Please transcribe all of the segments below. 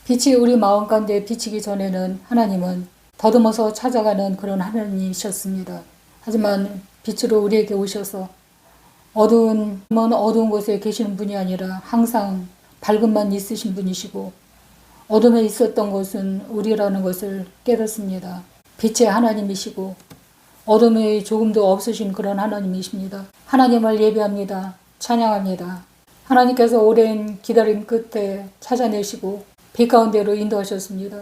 빛이 우리 마음 가운데 비치기 전에는 하나님은 더듬어서 찾아가는 그런 하나님이셨습니다. 하지만 빛으로 우리에게 오셔서 어두운 곳에 계시는 분이 아니라 항상 밝음만 있으신 분이시고 어둠에 있었던 것은 우리라는 것을 깨닫습니다. 빛의 하나님이시고 어둠이 조금도 없으신 그런 하나님이십니다. 하나님을 예배합니다. 찬양합니다. 하나님께서 오랜 기다림 끝에 찾아내시고 빛 가운데로 인도하셨습니다.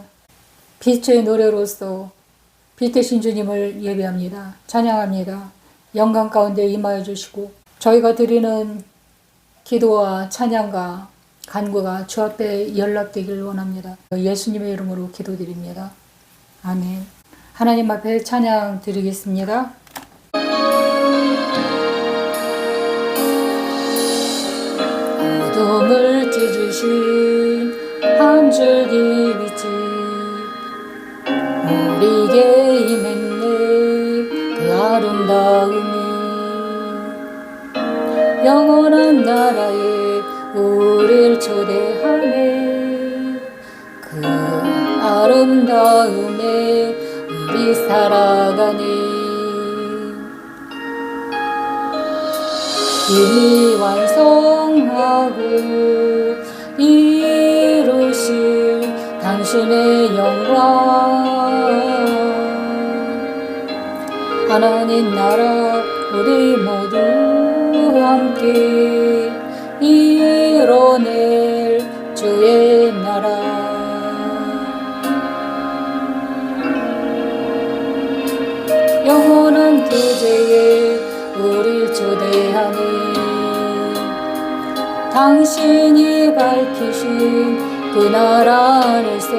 빛의 노래로서 빛 되신 주님을 예배합니다. 찬양합니다. 영광 가운데 임하여 주시고 저희가 드리는 기도와 찬양과 간구가 주 앞에 연락되기를 원합니다. 예수님의 이름으로 기도드립니다. 아멘. 하나님 앞에 찬양 드리겠습니다. 어둠을 찢으신 한 줄기 빛이 우리에게 임했네. 그 아름다움이 영원한 나라에 우릴 초대하네. 그 아름다움에 우리 살아가네. 이미 완성하고 이루실 당신의 영광, 하나님 나라 우리 모두 함께 이뤄낼 주의 나라. 영원한 교제에 우릴 초대하네. 당신이 밝히신 그 나라 안에서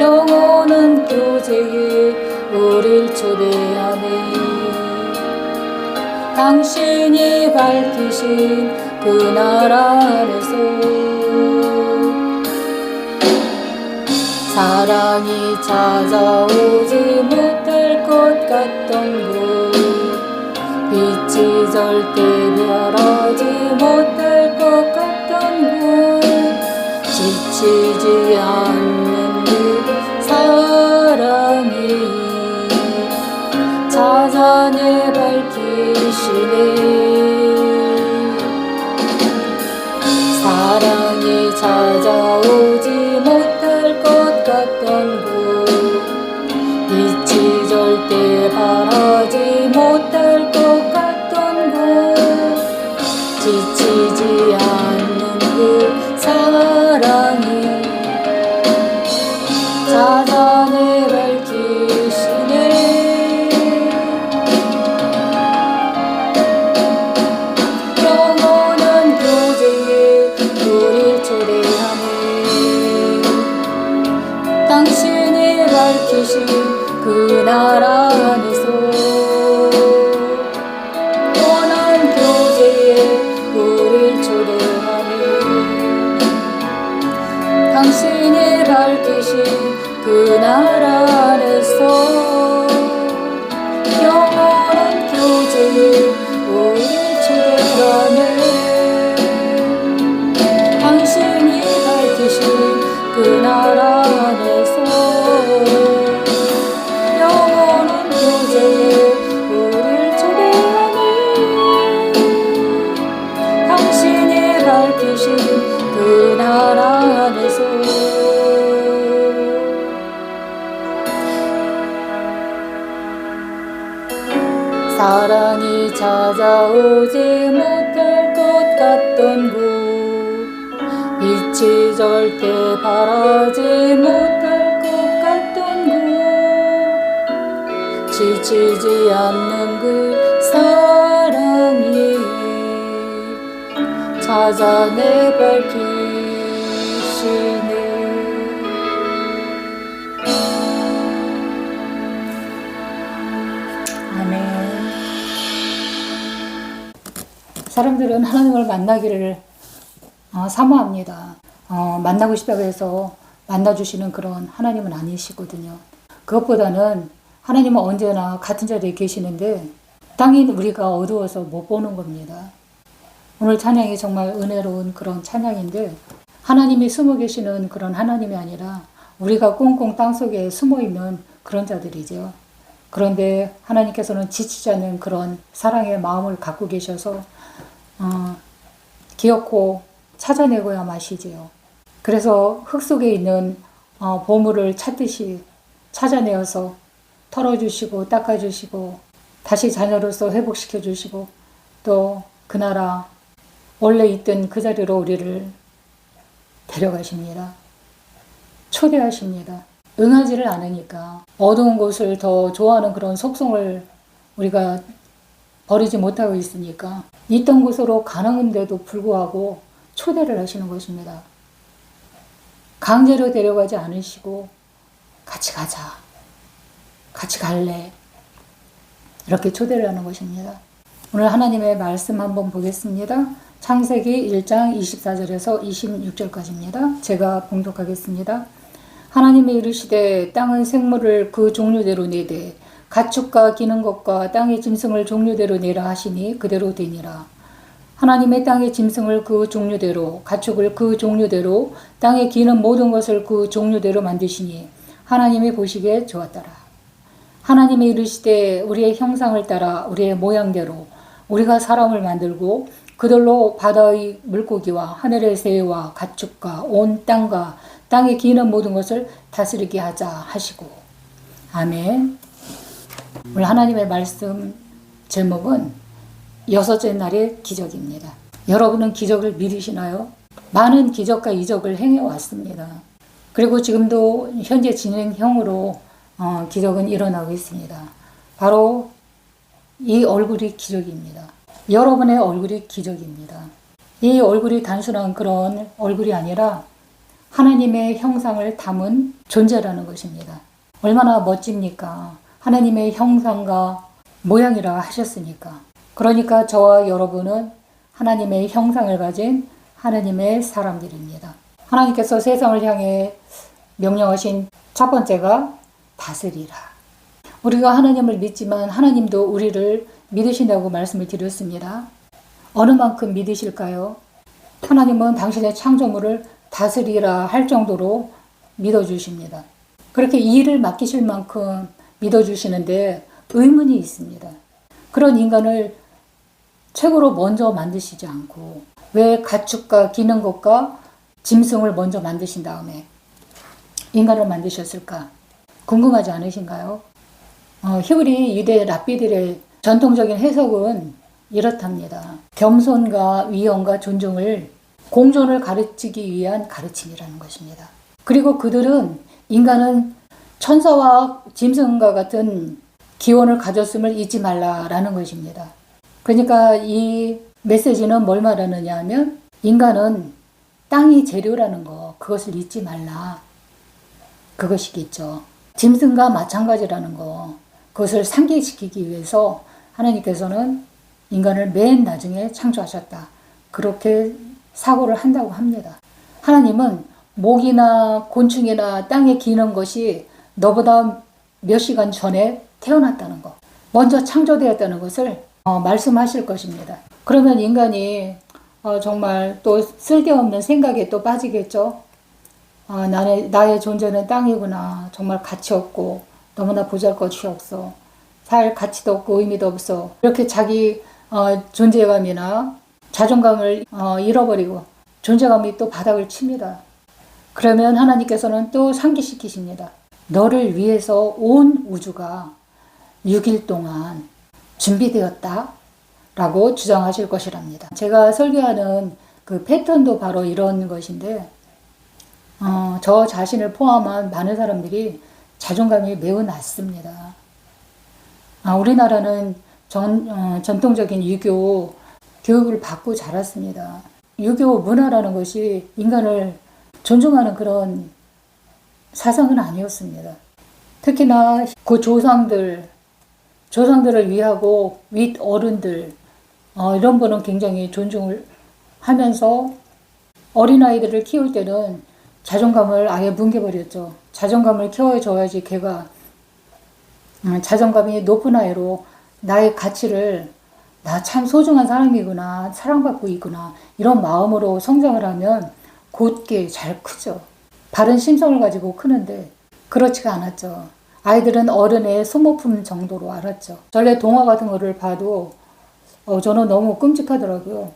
영원한 교제에 우릴 초대하네. 당신이 밝히신 그 나라 안에서 사랑이 찾아오지 못할 것 같던 곳, 빛이 절대 변하지 못할 것 같던 곳, 지치지 않는 그 사랑이 찾아내 밝히시네. 사랑이 찾아오지 못할 것 같던 곳, 빛이 절대 바라지 못할 것 같던 곳, 지치지 않는 그 사랑이 찾아내 밝히시네. 영원한 교제에 우릴 초대하네. 당신이 밝히신 그 나라 안에서 영원한 교제에 우릴 초대하네. 당신이 밝히신 그 나라 안에서 영원한 교제에 우릴 초대하네. 당신이 밝히신 그 나라 안에서 영원한 교제에 우릴 초대하네. 당신이 밝히신 그 나라 안에서 사랑이 찾아오지 못할 것 같던 곳, 빛이 절대 바라지 못할 것 같던 곳, 지치지 않는 그 사랑이 찾아내 밝히시네. 사람들은 하나님을 만나기를 사모합니다. 만나고 싶다고 해서 만나주시는 그런 하나님은 아니시거든요. 그것보다는 하나님은 언제나 같은 자리에 계시는데 땅인 우리가 어두워서 못 보는 겁니다. 오늘 찬양이 정말 은혜로운 그런 찬양인데 하나님이 숨어 계시는 그런 하나님이 아니라 우리가 꽁꽁 땅속에 숨어 있는 그런 자들이죠. 그런데 하나님께서는 지치지 않는 그런 사랑의 마음을 갖고 계셔서 기어코 찾아내고야 마시지요. 그래서 흙 속에 있는 보물을 찾듯이 찾아내어서 털어주시고 닦아주시고 다시 자녀로서 회복시켜주시고 또 그 나라 원래 있던 그 자리로 우리를 데려가십니다. 초대하십니다. 응하지를 않으니까 어두운 곳을 더 좋아하는 그런 속성을 우리가 버리지 못하고 있으니까 있던 곳으로 가는데도 불구하고 초대를 하시는 것입니다. 강제로 데려가지 않으시고 같이 가자, 같이 갈래, 이렇게 초대를 하는 것입니다. 오늘 하나님의 말씀 한번 보겠습니다. 창세기 1장 24절에서 26절까지입니다. 제가 봉독하겠습니다. 하나님이 이르시되 땅은 생물을 그 종류대로 내되 가축과 기는 것과 땅의 짐승을 종류대로 내라 하시니 그대로 되니라. 하나님의 땅의 짐승을 그 종류대로 가축을 그 종류대로 땅에 기는 모든 것을 그 종류대로 만드시니 하나님이 보시기에 좋았더라. 하나님이 이르시되 우리의 형상을 따라 우리의 모양대로 우리가 사람을 만들고 그들로 바다의 물고기와 하늘의 새와 가축과 온 땅과 땅에 기는 모든 것을 다스리게 하자 하시고. 아멘. 오늘 하나님의 말씀 제목은 여섯째 날의 기적입니다. 여러분은 기적을 믿으시나요? 많은 기적과 이적을 행해왔습니다. 그리고 지금도 현재 진행형으로 기적은 일어나고 있습니다. 바로 이 얼굴이 기적입니다. 여러분의 얼굴이 기적입니다. 이 얼굴이 단순한 그런 얼굴이 아니라 하나님의 형상을 담은 존재라는 것입니다. 얼마나 멋집니까? 하나님의 형상과 모양이라 하셨으니까. 그러니까 저와 여러분은 하나님의 형상을 가진 하나님의 사람들입니다. 하나님께서 세상을 향해 명령하신 첫 번째가 다스리라. 우리가 하나님을 믿지만 하나님도 우리를 믿으신다고 말씀을 드렸습니다. 어느 만큼 믿으실까요? 하나님은 당신의 창조물을 다스리라 할 정도로 믿어주십니다. 그렇게 이 일을 맡기실 만큼 믿어주시는데 의문이 있습니다. 그런 인간을 최고로 먼저 만드시지 않고 왜 가축과 기는 것과 짐승을 먼저 만드신 다음에 인간을 만드셨을까? 궁금하지 않으신가요? 히브리 유대 랍비들의 전통적인 해석은 이렇답니다. 겸손과 위엄과 존중을 공존을 가르치기 위한 가르침이라는 것입니다. 그리고 그들은 인간은 천사와 짐승과 같은 기원을 가졌음을 잊지 말라라는 것입니다. 그러니까 이 메시지는 뭘 말하느냐 하면 인간은 땅이 재료라는 거, 그것을 잊지 말라. 그것이겠죠. 짐승과 마찬가지라는 거, 그것을 상기시키기 위해서 하나님께서는 인간을 맨 나중에 창조하셨다. 그렇게 사고를 한다고 합니다. 하나님은 모기나 곤충이나 땅에 기는 것이 너보다 몇 시간 전에 태어났다는 거, 먼저 창조되었다는 것을 말씀하실 것입니다. 그러면 인간이 정말 또 쓸데없는 생각에 또 빠지겠죠. 나의 존재는 땅이구나. 정말 가치 없고 너무나 보잘것이 없어. 살 가치도 없고 의미도 없어. 이렇게 자기 존재감이나 자존감을 잃어버리고 존재감이 또 바닥을 칩니다. 그러면 하나님께서는 또 상기시키십니다. 너를 위해서 온 우주가 6일 동안 준비되었다 라고 주장하실 것이랍니다. 제가 설교하는 그 패턴도 바로 이런 것인데 저 자신을 포함한 많은 사람들이 자존감이 매우 낮습니다. 우리나라는 전통적인 유교 교육을 받고 자랐습니다. 유교 문화라는 것이 인간을 존중하는 그런 사상은 아니었습니다. 특히나 그 조상들을 위하고 윗 어른들 이런 분은 굉장히 존중을 하면서 어린아이들을 키울 때는 자존감을 아예 뭉개버렸죠. 자존감을 키워줘야지 걔가 자존감이 높은 아이로 나의 가치를 나 참 소중한 사람이구나, 사랑받고 있구나 이런 마음으로 성장을 하면 곧게 잘 크죠. 바른 심성을 가지고 크는데 그렇지가 않았죠. 아이들은 어른의 소모품 정도로 알았죠. 전래 동화 같은 거를 봐도 저는 너무 끔찍하더라고요.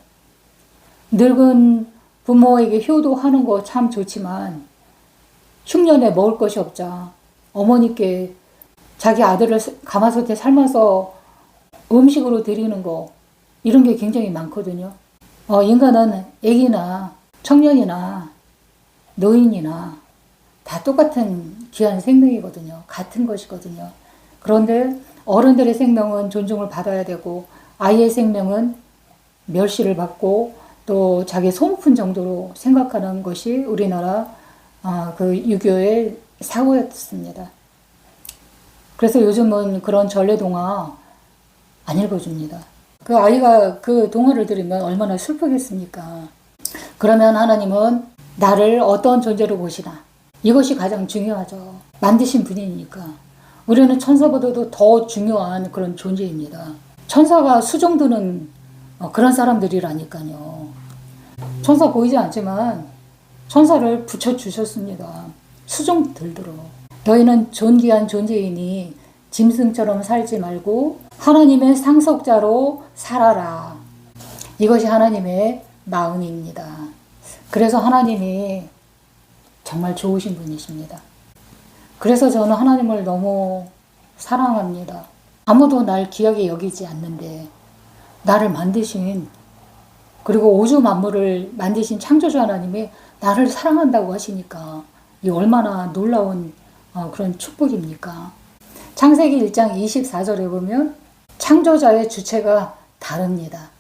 늙은 부모에게 효도하는 거 참 좋지만 흉년에 먹을 것이 없자 어머니께 자기 아들을 가마솥에 삶아서 음식으로 드리는 거, 이런 게 굉장히 많거든요. 인간은 애기나 청년이나 노인이나 다 똑같은 귀한 생명이거든요. 같은 것이거든요. 그런데 어른들의 생명은 존중을 받아야 되고 아이의 생명은 멸시를 받고 또 자기 소모품 정도로 생각하는 것이 우리나라 그 유교의 사고였습니다. 그래서 요즘은 그런 전래동화 안 읽어줍니다. 그 아이가 그 동화를 들으면 얼마나 슬프겠습니까? 그러면 하나님은 나를 어떤 존재로 보시나? 이것이 가장 중요하죠. 만드신 분이니까. 우리는 천사보다도 더 중요한 그런 존재입니다. 천사가 수정드는 그런 사람들이라니까요. 천사 보이지 않지만 천사를 붙여주셨습니다. 수정 들도록. 너희는 존귀한 존재이니 짐승처럼 살지 말고 하나님의 상속자로 살아라. 이것이 하나님의 마음입니다. 그래서 하나님이 정말 좋으신 분이십니다. 그래서 저는 하나님을 너무 사랑합니다. 아무도 날 귀하게 여기지 않는데 나를 만드신, 그리고 우주 만물을 만드신 창조주 하나님이 나를 사랑한다고 하시니까 이 얼마나 놀라운 그런 축복입니까? 창세기 1장 24절에 보면 창조자의 주체가 다릅니다.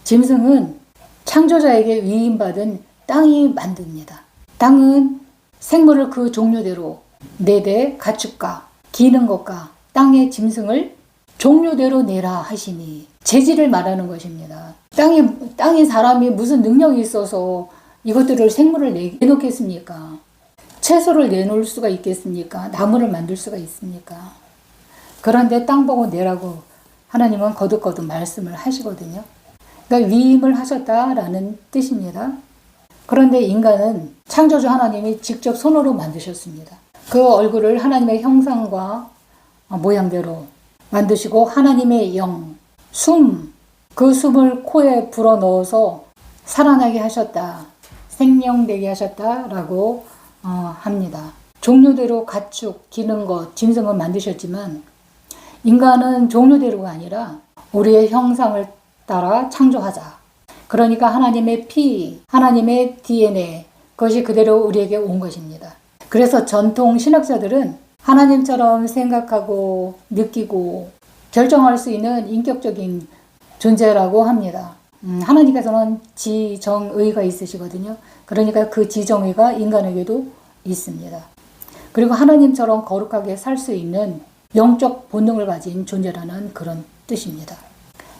짐승은 창조자에게 위임받은 땅이 만듭니다. 땅은 생물을 그 종류대로 내대 가축과 기는 것과 땅의 짐승을 종류대로 내라 하시니, 재질을 말하는 것입니다. 땅에 사람이 무슨 능력이 있어서 이것들을 생물을 내놓겠습니까? 채소를 내놓을 수가 있겠습니까? 나무를 만들 수가 있습니까? 그런데 땅 보고 내라고 하나님은 거듭거듭 말씀을 하시거든요. 그러니까 위임을 하셨다라는 뜻입니다. 그런데 인간은 창조주 하나님이 직접 손으로 만드셨습니다. 그 얼굴을 하나님의 형상과 모양대로 만드시고 하나님의 영, 그 숨을 코에 불어넣어서 살아나게 하셨다. 생명되게 하셨다라고 합니다. 종류대로 가축, 기는 것, 짐승을 만드셨지만 인간은 종류대로가 아니라 우리의 형상을 따라 창조하자. 그러니까 하나님의 피, 하나님의 DNA, 그것이 그대로 우리에게 온 것입니다. 그래서 전통 신학자들은 하나님처럼 생각하고 느끼고 결정할 수 있는 인격적인 존재라고 합니다. 하나님께서는 지정의가 있으시거든요. 그러니까 그 지정의가 인간에게도 있습니다. 그리고 하나님처럼 거룩하게 살 수 있는 영적 본능을 가진 존재라는 그런 뜻입니다.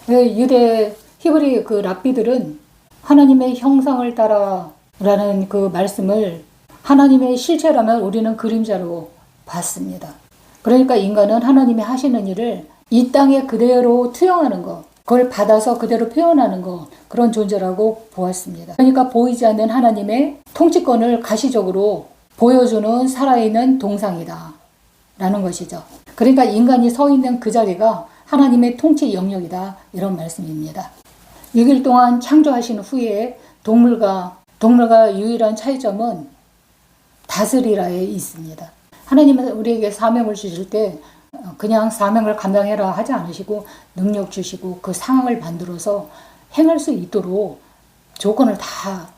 유대 히브리 그 랍비들은 하나님의 형상을 따라라는 그 말씀을 하나님의 실체라면 우리는 그림자로 봤습니다. 그러니까 인간은 하나님이 하시는 일을 이 땅에 그대로 투영하는 것, 그걸 받아서 그대로 표현하는 것, 그런 존재라고 보았습니다. 그러니까 보이지 않는 하나님의 통치권을 가시적으로 보여주는 살아있는 동상이다 라는 것이죠. 그러니까 인간이 서 있는 그 자리가 하나님의 통치 영역이다, 이런 말씀입니다. 6일 동안 창조하신 후에 동물과 유일한 차이점은 다스리라에 있습니다. 하나님은 우리에게 사명을 주실 때 그냥 사명을 감당해라 하지 않으시고 능력 주시고 그 상황을 만들어서 행할 수 있도록 조건을 다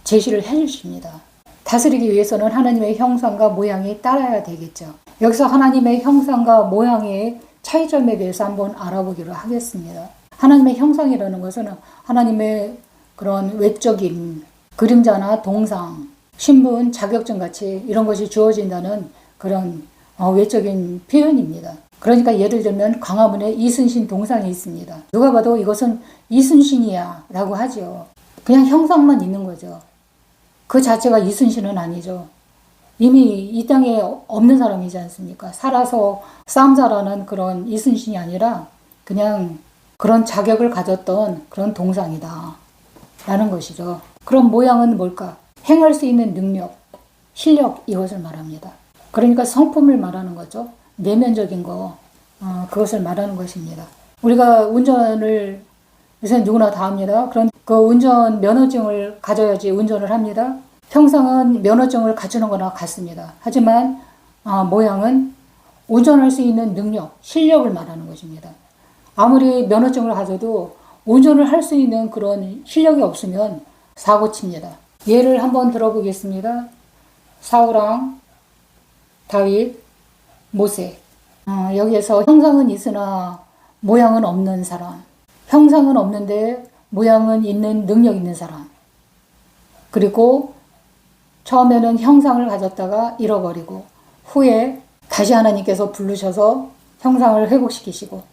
제시를 해주십니다. 다스리기 위해서는 하나님의 형상과 모양이 따라야 되겠죠. 여기서 하나님의 형상과 모양의 차이점에 대해서 한번 알아보기로 하겠습니다. 하나님의 형상이라는 것은 하나님의 그런 외적인 그림자나 동상, 신분, 자격증 같이 이런 것이 주어진다는 그런 외적인 표현입니다. 그러니까 예를 들면 광화문에 이순신 동상이 있습니다. 누가 봐도 이것은 이순신이야 라고 하죠. 그냥 형상만 있는 거죠. 그 자체가 이순신은 아니죠. 이미 이 땅에 없는 사람이지 않습니까? 살아서 싸움자라는 그런 이순신이 아니라 그냥 그런 자격을 가졌던 그런 동상이다 라는 것이죠. 그럼 모양은 뭘까? 행할 수 있는 능력, 실력 이것을 말합니다. 그러니까 성품을 말하는 거죠. 내면적인 거 그것을 말하는 것입니다. 우리가 운전을 요새 누구나 다 합니다. 그런 그 운전 면허증을 가져야지 운전을 합니다. 형상은 면허증을 갖추는 거나 같습니다. 하지만 모양은 운전할 수 있는 능력, 실력을 말하는 것입니다. 아무리 면허증을 가져도 운전을 할 수 있는 그런 실력이 없으면 사고 칩니다. 예를 한번 들어보겠습니다. 사울왕, 다윗, 모세. 여기에서 형상은 있으나 모양은 없는 사람. 형상은 없는데 모양은 있는 능력 있는 사람. 그리고 처음에는 형상을 가졌다가 잃어버리고 후에 다시 하나님께서 부르셔서 형상을 회복시키시고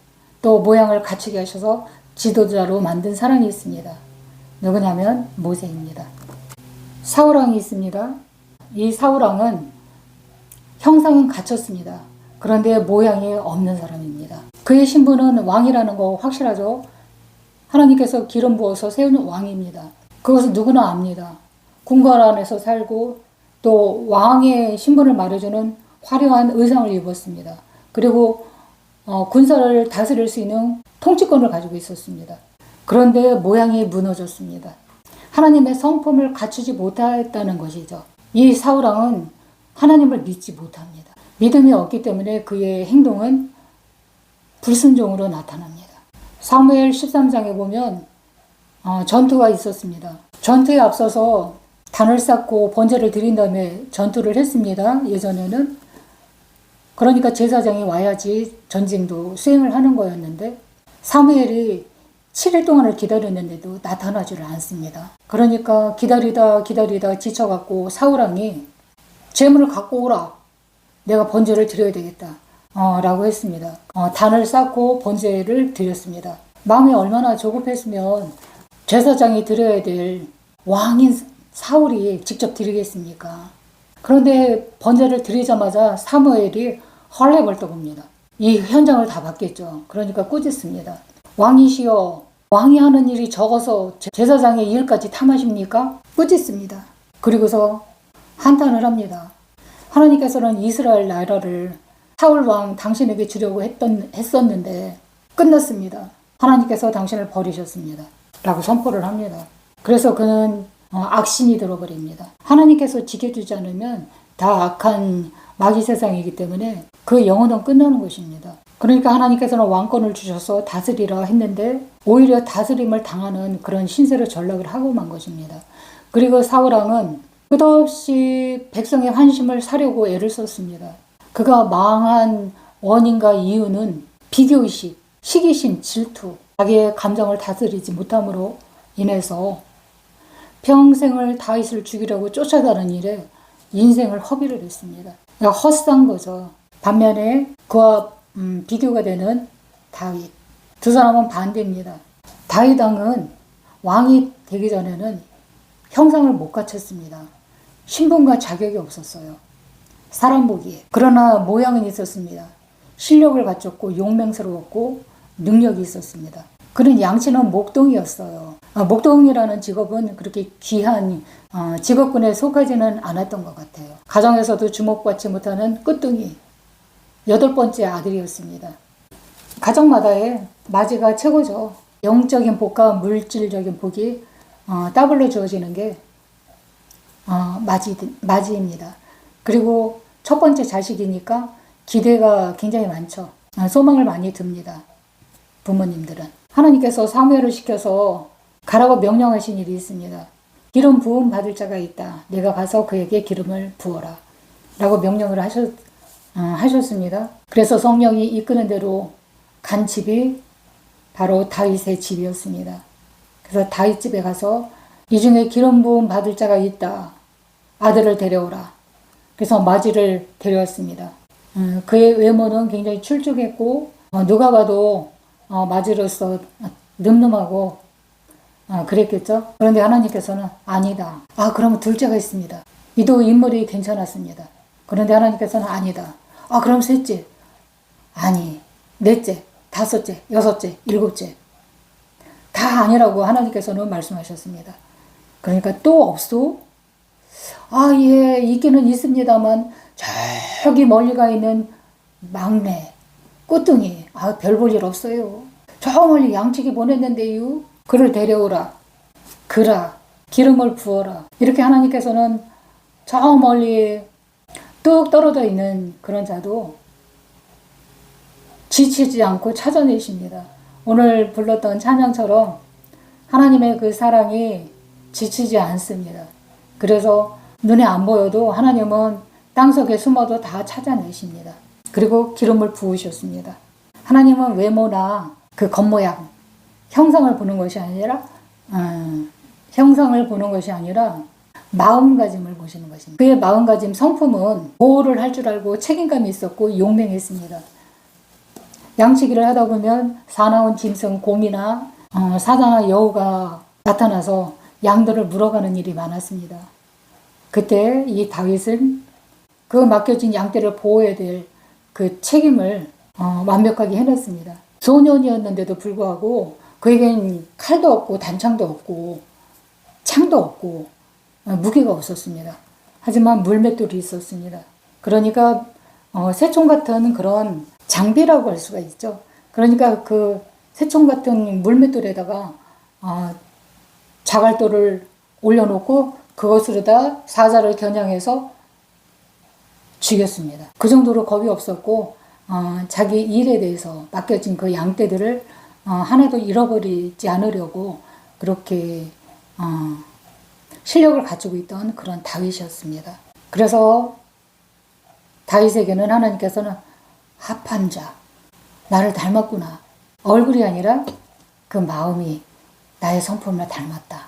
또 모양을 갖추게 하셔서 지도자로 만든 사람이 있습니다. 누구냐면 모세입니다. 사울왕이 있습니다. 이 사울왕은 형상은 갖췄습니다. 그런데 모양이 없는 사람입니다. 그의 신분은 왕이라는 거 확실하죠? 하나님께서 기름 부어서 세운 왕입니다. 그것은 누구나 압니다. 궁궐 안에서 살고 또 왕의 신분을 말해주는 화려한 의상을 입었습니다. 그리고 군사를 다스릴 수 있는 통치권을 가지고 있었습니다. 그런데 모양이 무너졌습니다. 하나님의 성품을 갖추지 못했다는 것이죠. 이 사울왕은 하나님을 믿지 못합니다. 믿음이 없기 때문에 그의 행동은 불순종으로 나타납니다. 사무엘 13장에 보면 전투가 있었습니다. 전투에 앞서서 단을 쌓고 번제를 드린 다음에 전투를 했습니다. 예전에는. 그러니까 제사장이 와야지 전쟁도 수행을 하는 거였는데 사무엘이 7일 동안을 기다렸는데도 나타나지를 않습니다. 그러니까 기다리다 지쳐갖고 사울왕이 재물을 갖고 오라. 내가 번제를 드려야 되겠다. 라고 했습니다. 단을 쌓고 번제를 드렸습니다. 마음이 얼마나 조급했으면 제사장이 드려야 될 왕인 사울이 직접 드리겠습니까? 그런데 번제를 드리자마자 사무엘이 헐레벌떡합니다. 이 현장을 다 봤겠죠. 그러니까 꾸짖습니다. 왕이시여, 왕이 하는 일이 적어서 제사장의 일까지 탐하십니까? 꾸짖습니다. 그리고서 한탄을 합니다. 하나님께서는 이스라엘 나라를 사울 왕 당신에게 주려고 했었는데 끝났습니다. 하나님께서 당신을 버리셨습니다. 라고 선포를 합니다. 그래서 그는 악신이 들어버립니다. 하나님께서 지켜주지 않으면 다 악한 마귀 세상이기 때문에 그 영혼은 끝나는 것입니다. 그러니까 하나님께서는 왕권을 주셔서 다스리라 했는데 오히려 다스림을 당하는 그런 신세로 전락을 하고 만 것입니다. 그리고 사울왕은 끝없이 백성의 환심을 사려고 애를 썼습니다. 그가 망한 원인과 이유는 비교의식, 시기심, 질투, 자기의 감정을 다스리지 못함으로 인해서 평생을 다윗을 죽이려고 쫓아가는 일에 인생을 허비를 했습니다. 그러니까 헛산 거죠. 반면에 그와 비교가 되는 다윗. 두 사람은 반대입니다. 다윗 왕은 왕이 되기 전에는 형상을 못 갖췄습니다. 신분과 자격이 없었어요. 사람 보기에. 그러나 모양은 있었습니다. 실력을 갖췄고 용맹스러웠고 능력이 있었습니다. 그는 양치는 목동이었어요. 목동이라는 직업은 그렇게 귀한 직업군에 속하지는 않았던 것 같아요. 가정에서도 주목받지 못하는 끄뚱이 8번째 아들이었습니다. 가정마다의 맞이가 최고죠. 영적인 복과 물질적인 복이 더블로 주어지는 게 맞이입니다. 그리고 첫 번째 자식이니까 기대가 굉장히 많죠. 소망을 많이 듭니다. 부모님들은. 하나님께서 사무엘을 시켜서 가라고 명령하신 일이 있습니다. 기름 부음 받을 자가 있다. 내가 가서 그에게 기름을 부어라. 라고 명령을 하셨습니다. 그래서 성령이 이끄는 대로 간 집이 바로 다윗의 집이었습니다. 그래서 다윗 집에 가서 이 중에 기름 부음 받을 자가 있다. 아들을 데려오라. 그래서 마지를 데려왔습니다. 그의 외모는 굉장히 출중했고 누가 봐도 마지로서 늠름하고 그랬겠죠. 그런데 하나님께서는 아니다. 그러면 둘째가 있습니다. 이도 인물이 괜찮았습니다. 그런데 하나님께서는 아니다. 그럼 셋째. 아니, 넷째, 다섯째, 여섯째, 일곱째. 다 아니라고 하나님께서는 말씀하셨습니다. 그러니까 또 없소? 예, 있기는 있습니다만 저기 멀리 가 있는 막내, 꽃둥이, 별 볼 일 없어요. 저 멀리 양치기 보냈는데요. 그를 데려오라. 그라. 기름을 부어라. 이렇게 하나님께서는 저 멀리 뚝 떨어져 있는 그런 자도 지치지 않고 찾아내십니다. 오늘 불렀던 찬양처럼 하나님의 그 사랑이 지치지 않습니다. 그래서 눈에 안 보여도 하나님은 땅속에 숨어도 다 찾아내십니다. 그리고 기름을 부으셨습니다. 하나님은 외모나 그 겉모양, 형상을 보는 것이 아니라 마음가짐을 보시는 것입니다. 그의 마음가짐, 성품은 보호를 할 줄 알고 책임감이 있었고 용맹했습니다. 양치기를 하다 보면 사나운 짐승, 곰이나 사자나 여우가 나타나서 양들을 물어가는 일이 많았습니다. 그때 이 다윗은 그 맡겨진 양떼를 보호해야 될 그 책임을 완벽하게 해냈습니다. 소년이었는데도 불구하고 그에겐 칼도 없고 단창도 없고 창도 없고 무기가 없었습니다. 하지만 물맷돌이 있었습니다. 그러니까 새총 같은 그런 장비라고 할 수가 있죠. 그러니까 그 새총 같은 물맷돌에다가 자갈돌을 올려놓고 그것으로다 사자를 겨냥해서 죽였습니다. 그 정도로 겁이 없었고 자기 일에 대해서 맡겨진 그 양떼들을 하나도 잃어버리지 않으려고 그렇게 실력을 가지고 있던 그런 다윗이었습니다. 그래서 다윗에게는 하나님께서는 합한 자, 나를 닮았구나. 얼굴이 아니라 그 마음이 나의 성품을 닮았다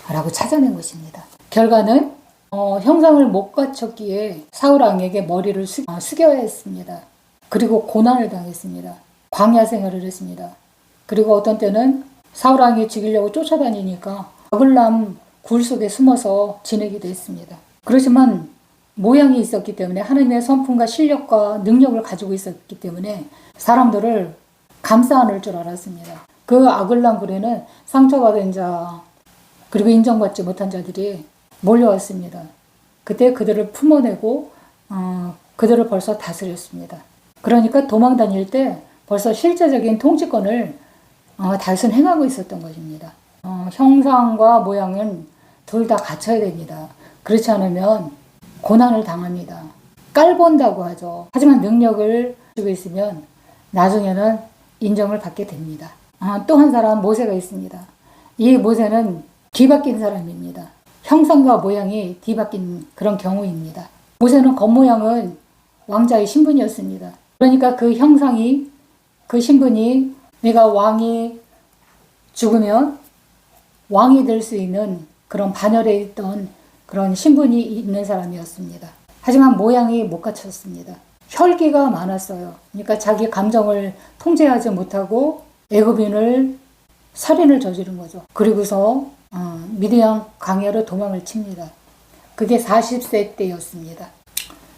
라고 찾아낸 것입니다. 결과는 형상을 못 갖췄기에 사울 왕에게 머리를 숙여야 했습니다. 그리고 고난을 당했습니다. 광야 생활을 했습니다. 그리고 어떤 때는 사울 왕이 죽이려고 쫓아다니니까 아글람 굴 속에 숨어서 지내기도 했습니다. 그렇지만 모양이 있었기 때문에 하나님의 성품과 실력과 능력을 가지고 있었기 때문에 사람들을 감싸 안을 줄 알았습니다. 그 아글람 굴에는 상처받은 자 그리고 인정받지 못한 자들이 몰려왔습니다. 그때 그들을 품어내고 그들을 벌써 다스렸습니다. 그러니까 도망 다닐 때 벌써 실제적인 통치권을 다윗은 행하고 있었던 것입니다. 형상과 모양은 둘 다 갖춰야 됩니다. 그렇지 않으면 고난을 당합니다. 깔본다고 하죠. 하지만 능력을 가지고 있으면 나중에는 인정을 받게 됩니다. 또 한 사람 모세가 있습니다. 이 모세는 뒤바뀐 사람입니다. 형상과 모양이 뒤바뀐 그런 경우입니다. 모세는 겉모양은 왕자의 신분이었습니다. 그러니까 그 형상이 그 신분이 내가 왕이 죽으면 왕이 될 수 있는 그런 반열에 있던 그런 신분이 있는 사람이었습니다. 하지만 모양이 못 갖췄습니다. 혈기가 많았어요. 그러니까 자기 감정을 통제하지 못하고 애굽인을 살인을 저지른 거죠. 그리고서 미디안 광야로 도망을 칩니다. 그게 40세 때였습니다.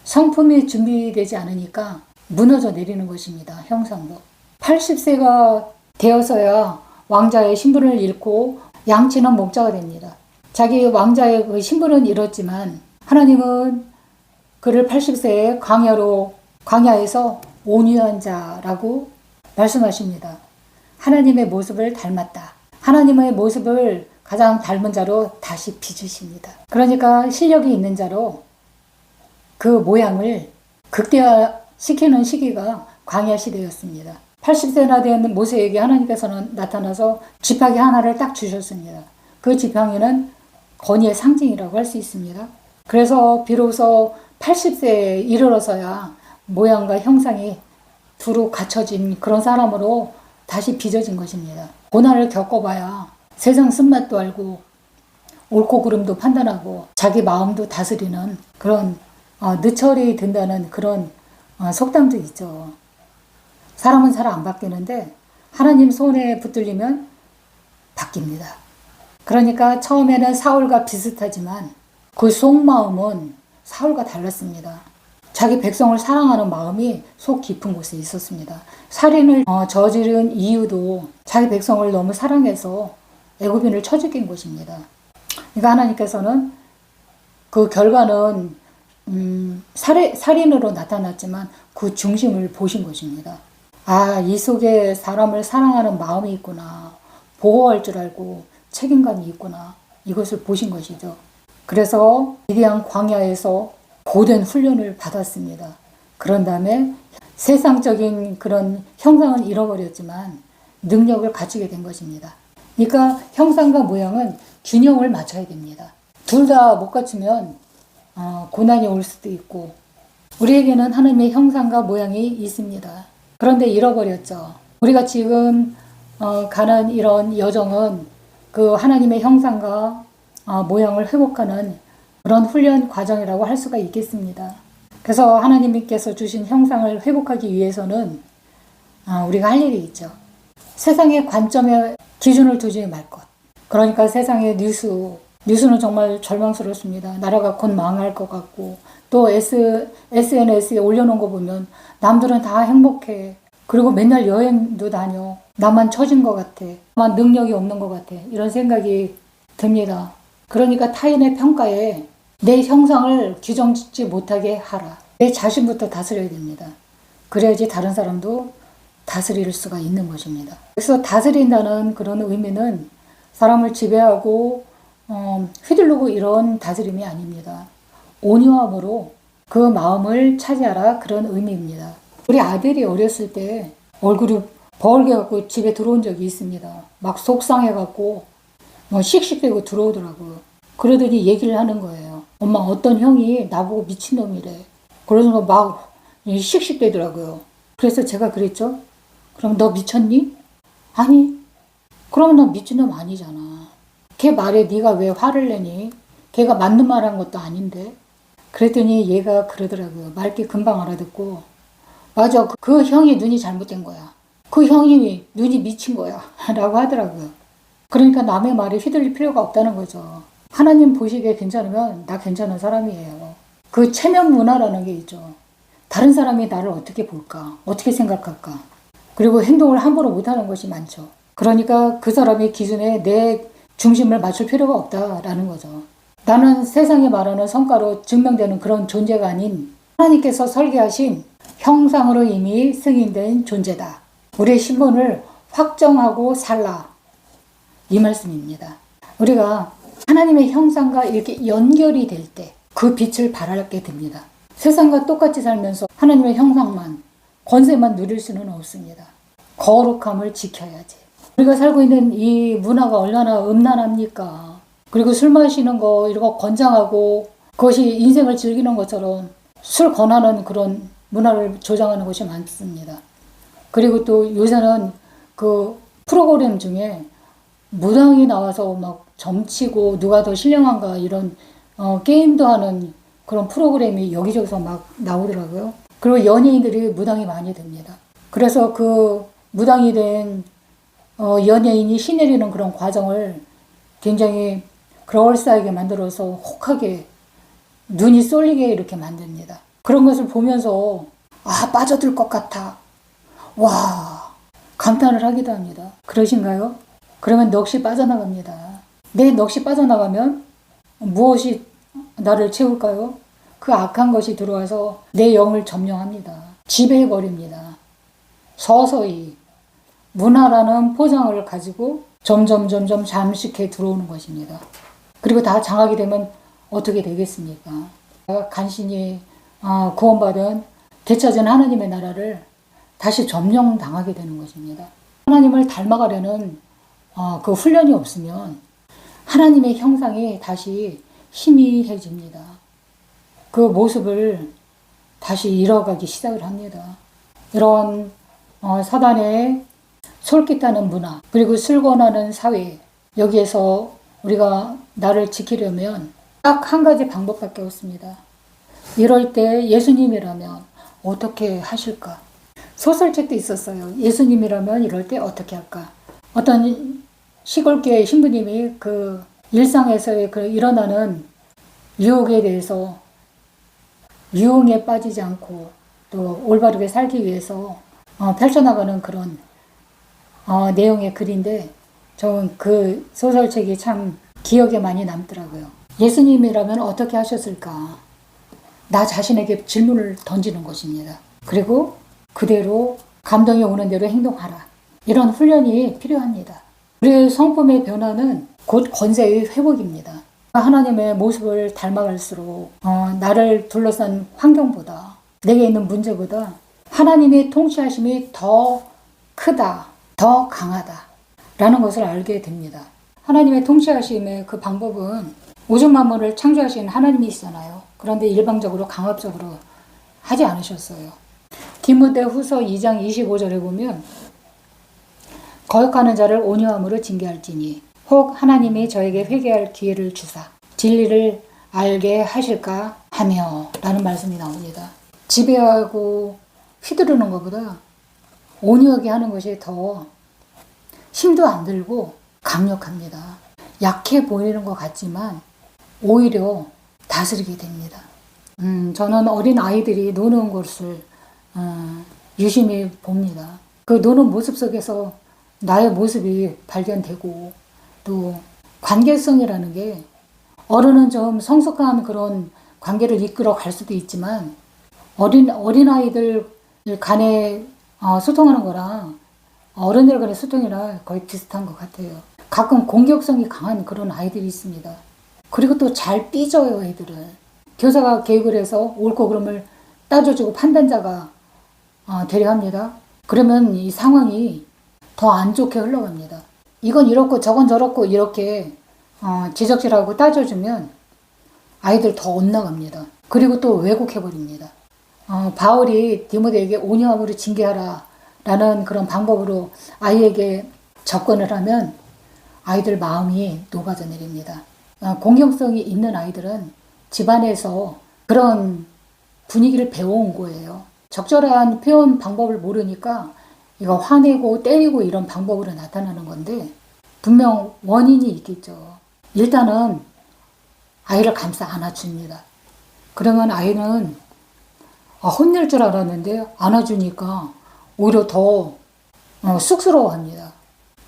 성품이 준비되지 않으니까 무너져 내리는 것입니다. 형상도. 80세가 되어서야 왕자의 신분을 잃고 양치는 목자가 됩니다. 자기 왕자의 그 신분은 잃었지만 하나님은 그를 80세에 광야에서 온유한 자라고 말씀하십니다. 하나님의 모습을 닮았다. 하나님의 모습을 가장 닮은 자로 다시 빚으십니다. 그러니까 실력이 있는 자로 그 모양을 극대화시키는 시기가 광야 시대였습니다. 80세나 된 모세에게 하나님께서는 나타나서 지팡이 하나를 딱 주셨습니다. 그 지팡이는 건의의 상징이라고 할 수 있습니다. 그래서 비로소 80세에 이르러서야 모양과 형상이 두루 갖춰진 그런 사람으로 다시 빚어진 것입니다. 고난을 겪어봐야 세상 쓴맛도 알고 옳고 그름도 판단하고 자기 마음도 다스리는 그런 늦철이 든다는 그런 속담도 있죠. 사람은 잘 안 바뀌는데 하나님 손에 붙들리면 바뀝니다. 그러니까 처음에는 사울과 비슷하지만 그 속마음은 사울과 달랐습니다. 자기 백성을 사랑하는 마음이 속 깊은 곳에 있었습니다. 살인을 저지른 이유도 자기 백성을 너무 사랑해서 애굽인을 쳐 죽인 것입니다. 그러니까 하나님께서는 그 결과는 살인으로 나타났지만 그 중심을 보신 것입니다. 아, 이 속에 사람을 사랑하는 마음이 있구나. 보호할 줄 알고 책임감이 있구나. 이것을 보신 것이죠. 그래서 위대한 광야에서 고된 훈련을 받았습니다. 그런 다음에 세상적인 그런 형상은 잃어버렸지만 능력을 갖추게 된 것입니다. 그러니까 형상과 모양은 균형을 맞춰야 됩니다. 둘 다 못 갖추면 고난이 올 수도 있고, 우리에게는 하나님의 형상과 모양이 있습니다. 그런데 잃어버렸죠. 우리가 지금 가는 이런 여정은 그 하나님의 형상과 모양을 회복하는 그런 훈련 과정이라고 할 수가 있겠습니다. 그래서 하나님께서 주신 형상을 회복하기 위해서는 우리가 할 일이 있죠. 세상의 관점에 기준을 두지 말 것. 그러니까 세상의 뉴스는 정말 절망스럽습니다. 나라가 곧 망할 것 같고, 또 SNS에 올려놓은 거 보면 남들은 다 행복해. 그리고 맨날 여행도 다녀. 나만 처진 것 같아. 나만 능력이 없는 것 같아. 이런 생각이 듭니다. 그러니까 타인의 평가에 내 형상을 규정짓지 못하게 하라. 내 자신부터 다스려야 됩니다. 그래야지 다른 사람도 다스릴 수가 있는 것입니다. 그래서 다스린다는 그런 의미는 사람을 지배하고 휘둘르고 이런 다스림이 아닙니다. 온유함으로 그 마음을 차지하라, 그런 의미입니다. 우리 아들이 어렸을 때 얼굴이 벌게 갖고 집에 들어온 적이 있습니다. 막 속상해 갖고 씩씩대고 들어오더라고요. 그러더니 얘기를 하는 거예요. 엄마, 어떤 형이 나보고 미친놈이래. 그러면서 막 씩씩대더라고요. 그래서 제가 그랬죠. 그럼 너 미쳤니? 아니. 그러면 너 미친놈 아니잖아. 걔 말에 네가 왜 화를 내니? 걔가 맞는 말 한 것도 아닌데. 그랬더니 얘가 그러더라고요. 맑게 금방 알아듣고, 맞아, 그 형이 눈이 잘못된 거야. 그 형이 눈이 미친 거야. 라고 하더라고요. 그러니까 남의 말에 휘둘릴 필요가 없다는 거죠. 하나님 보시기에 괜찮으면 나 괜찮은 사람이에요. 그 체면 문화라는 게 있죠. 다른 사람이 나를 어떻게 볼까? 어떻게 생각할까? 그리고 행동을 함부로 못하는 것이 많죠. 그러니까 그 사람의 기준에 내 중심을 맞출 필요가 없다라는 거죠. 나는 세상이 말하는 성과로 증명되는 그런 존재가 아닌 하나님께서 설계하신 형상으로 이미 승인된 존재다. 우리의 신분을 확정하고 살라. 이 말씀입니다. 우리가 하나님의 형상과 이렇게 연결이 될 때 그 빛을 발하게 됩니다. 세상과 똑같이 살면서 하나님의 형상만, 권세만 누릴 수는 없습니다. 거룩함을 지켜야지. 우리가 살고 있는 이 문화가 얼마나 음란합니까? 그리고 술 마시는 거 이런 거 권장하고 그것이 인생을 즐기는 것처럼 술 권하는 그런 문화를 조장하는 것이 많습니다. 그리고 또 요새는 그 프로그램 중에 무당이 나와서 막 점치고 누가 더 신령한가 이런 게임도 하는 그런 프로그램이 여기저기서 막 나오더라고요. 그리고 연예인들이 무당이 많이 됩니다. 그래서 그 무당이 된 연예인이 신내리는 그런 과정을 굉장히 그럴싸하게 만들어서 혹하게 눈이 쏠리게 이렇게 만듭니다. 그런 것을 보면서 빠져들 것 같아. 와, 감탄을 하기도 합니다. 그러신가요? 그러면 넋이 빠져나갑니다. 내 넋이 빠져나가면 무엇이 나를 채울까요? 그 악한 것이 들어와서 내 영을 점령합니다. 지배해버립니다. 서서히 문화라는 포장을 가지고 점점 잠식해 들어오는 것입니다. 그리고 다 장악이 되면 어떻게 되겠습니까? 간신히 구원받은 되찾은 하나님의 나라를 다시 점령당하게 되는 것입니다. 하나님을 닮아가려는 그 훈련이 없으면 하나님의 형상이 다시 희미해집니다. 그 모습을 다시 잃어가기 시작을 합니다. 이런 사단의 솔깃하는 문화, 그리고 술 권하는 사회, 여기에서 우리가 나를 지키려면 딱 한 가지 방법밖에 없습니다. 이럴 때 예수님이라면 어떻게 하실까? 소설책도 있었어요. 예수님이라면 이럴 때 어떻게 할까? 어떤 시골교회 신부님이 그 일상에서의 그 일어나는 유혹에 대해서 유흥에 빠지지 않고 또 올바르게 살기 위해서 펼쳐나가는 그런 내용의 글인데 저는 그 소설책이 참 기억에 많이 남더라고요. 예수님이라면 어떻게 하셨을까? 나 자신에게 질문을 던지는 것입니다. 그리고 그대로 감동이 오는 대로 행동하라. 이런 훈련이 필요합니다. 우리의 성품의 변화는 곧 권세의 회복입니다. 하나님의 모습을 닮아갈수록 나를 둘러싼 환경보다, 내게 있는 문제보다 하나님의 통치하심이 더 크다, 더 강하다 라는 것을 알게 됩니다. 하나님의 통치하심의 그 방법은 우주 만물을 창조하신 하나님이시잖아요. 그런데 일방적으로 강압적으로 하지 않으셨어요. 디모데후서 2장 25절에 보면 거역하는 자를 온유함으로 징계할지니 혹 하나님이 저에게 회개할 기회를 주사 진리를 알게 하실까 하며 라는 말씀이 나옵니다. 지배하고 휘두르는 것보다 온유하게 하는 것이 더 힘도 안 들고 강력합니다. 약해 보이는 것 같지만 오히려 다스리게 됩니다. 저는 어린 아이들이 노는 것을 유심히 봅니다. 그 노는 모습 속에서 나의 모습이 발견되고 또 관계성이라는 게 어른은 좀 성숙한 그런 관계를 이끌어 갈 수도 있지만 어린 아이들 간에 소통하는 거랑 어른들 간의 소통이랑 거의 비슷한 것 같아요. 가끔 공격성이 강한 그런 아이들이 있습니다. 그리고 또 잘 삐져요, 애들은. 교사가 개입을 해서 옳고 그름을 따져주고 판단자가 되려 합니다. 그러면 이 상황이 더 안 좋게 흘러갑니다. 이건 이렇고 저건 저렇고 이렇게 지적질하고 따져주면 아이들 더 엇나갑니다. 그리고 또 왜곡해버립니다. 바울이 디모데에게 온유함으로 징계하라 라는 그런 방법으로 아이에게 접근을 하면 아이들 마음이 녹아져 내립니다. 공격성이 있는 아이들은 집안에서 그런 분위기를 배워온 거예요. 적절한 표현 방법을 모르니까 이거 화내고 때리고 이런 방법으로 나타나는 건데 분명 원인이 있겠죠. 일단은 아이를 감싸 안아줍니다. 그러면 아이는 혼낼 줄 알았는데 안아주니까 오히려 더 쑥스러워합니다.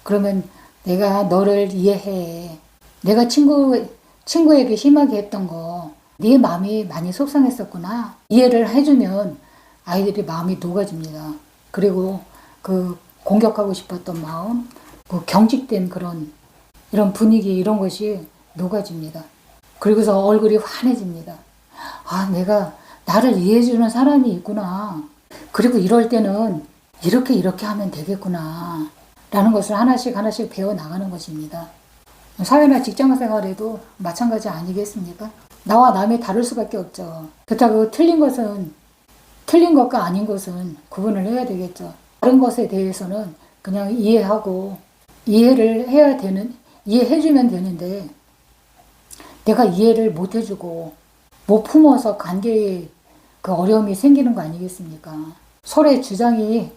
그러면 내가 너를 이해해. 내가 친구에게 심하게 했던 거, 네 마음이 많이 속상했었구나. 이해를 해주면 아이들이 마음이 녹아집니다. 그리고 그 공격하고 싶었던 마음, 그 경직된 이런 분위기, 이런 것이 녹아집니다. 그리고서 얼굴이 환해집니다. 나를 이해해주는 사람이 있구나. 그리고 이럴 때는 이렇게 하면 되겠구나. 라는 것을 하나씩 배워 나가는 것입니다. 사회나 직장 생활에도 마찬가지 아니겠습니까? 나와 남이 다를 수밖에 없죠. 그렇다고 틀린 것과 아닌 것은 구분을 해야 되겠죠. 다른 것에 대해서는 그냥 이해하고 이해해주면 되는데 내가 이해를 못 해주고 못 품어서 관계에 그 어려움이 생기는 거 아니겠습니까? 서로의 주장이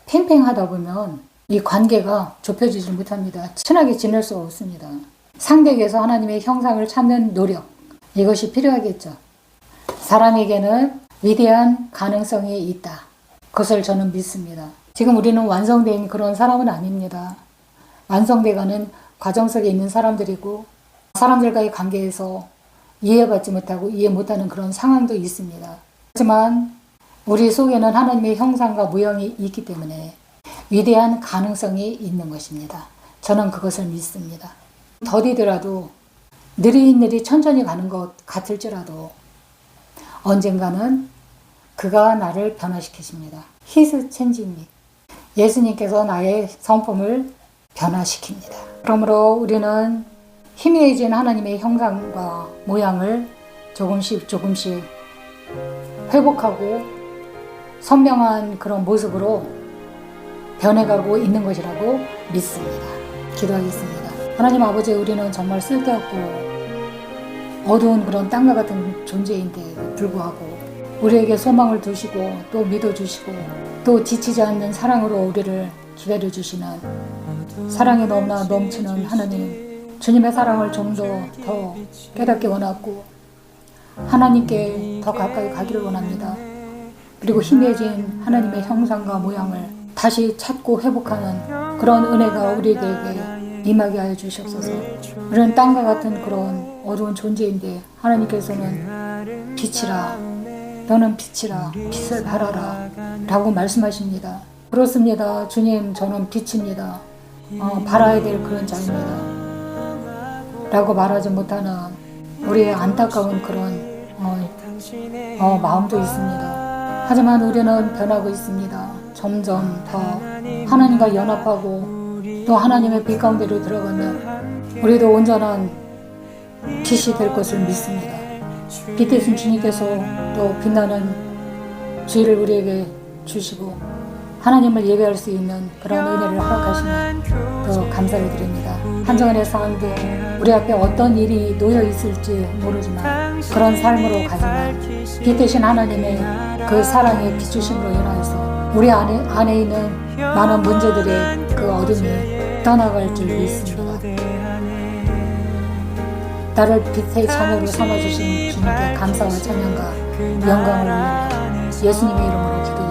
팽팽하다 보면 이 관계가 좁혀지지 못합니다. 친하게 지낼 수 없습니다. 상대에게서 하나님의 형상을 찾는 노력, 이것이 필요하겠죠. 사람에게는 위대한 가능성이 있다. 그것을 저는 믿습니다. 지금 우리는 완성된 그런 사람은 아닙니다. 완성돼가는 과정 속에 있는 사람들이고 사람들과의 관계에서 이해받지 못하고 이해 못하는 그런 상황도 있습니다. 하지만 우리 속에는 하나님의 형상과 모양이 있기 때문에 위대한 가능성이 있는 것입니다. 저는 그것을 믿습니다. 더디더라도 느릿느릿 천천히 가는 것 같을지라도 언젠가는 그가 나를 변화시키십니다. He's changing me. 예수님께서 나의 성품을 변화시킵니다. 그러므로 우리는 희미해진 하나님의 형상과 모양을 조금씩 회복하고 선명한 그런 모습으로 변해가고 있는 것이라고 믿습니다. 기도하겠습니다. 하나님 아버지, 우리는 정말 쓸데없고 어두운 그런 땅과 같은 존재인데 불구하고 우리에게 소망을 두시고 또 믿어주시고 또 지치지 않는 사랑으로 우리를 기다려주시는 사랑이 너무나 넘치는 하나님, 주님의 사랑을 좀 더 깨닫게 원하고 하나님께 더 가까이 가기를 원합니다. 그리고 희미해진 하나님의 형상과 모양을 다시 찾고 회복하는 그런 은혜가 우리에게 임하게 하여 주시옵소서. 우리는 땅과 같은 그런 어두운 존재인데 하나님께서는 빛이라, 너는 빛이라, 빛을 발하라 라고 말씀하십니다. 그렇습니다. 주님, 저는 빛입니다. 발아야 될 그런 자입니다 라고 말하지 못하는 우리의 안타까운 그런 마음도 있습니다. 하지만 우리는 변하고 있습니다. 점점 더 하나님과 연합하고 또 하나님의 빛 가운데로 들어가면 우리도 온전한 빛이 될 것을 믿습니다. 빛 대신 주님께서 또 빛나는 주의를 우리에게 주시고 하나님을 예배할 수 있는 그런 은혜를 허락하시면 더 감사를 드립니다. 한정은의 삶도 우리 앞에 어떤 일이 놓여 있을지 모르지만 그런 삶으로 가지만 빛 대신 하나님의 그 사랑의 비추심으로 인하여서 우리 안에 있는 많은 문제들의 그 어둠이 떠나갈 줄 믿습니다. 나를 빛의 자녀로 삼아주신 주님께 감사와 찬양과 영광을 올립니다. 예수님의 이름으로 기도드립니다.